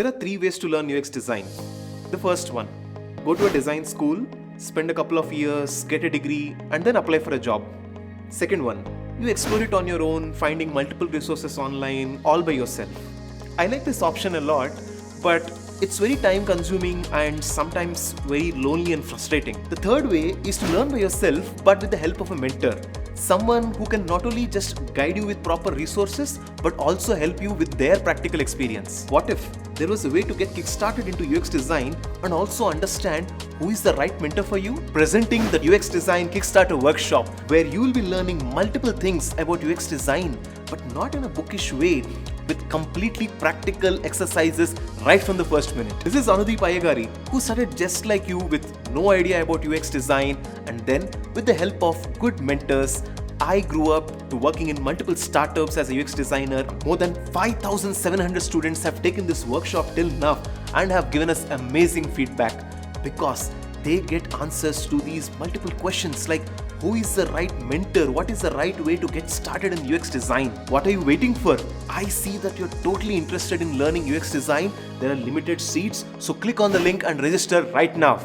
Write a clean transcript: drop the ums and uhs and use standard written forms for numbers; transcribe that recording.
There are 3 ways to learn UX design. The first one, go to a design school, spend a couple of years, get a degree, and then apply for a job. Second one, you explore it on your own, finding multiple resources online, all by yourself. I like this option a lot, but it's very time consuming and sometimes very lonely and frustrating. The third way is to learn by yourself, but with the help of a mentor. Someone who can not only just guide you with proper resources, but also help you with their practical experience. What if there was a way to get kickstarted into UX design and also understand who is the right mentor for you? Presenting the UX Design Kickstarter workshop, where you will be learning multiple things about UX design, but not in a bookish way, with completely practical exercises right from the first minute. This is Anudeep Ayyagari, who started just like you with no idea about UX design, and then with the help of good mentors, I grew up to working in multiple startups as a UX designer. More than 5,700 students have taken this workshop till now and have given us amazing feedback, because they get answers to these multiple questions like who is the right mentor, what is the right way to get started in UX design. What are you waiting for? I see that you're totally interested in learning UX design. There are limited seats, so click on the link and register right now.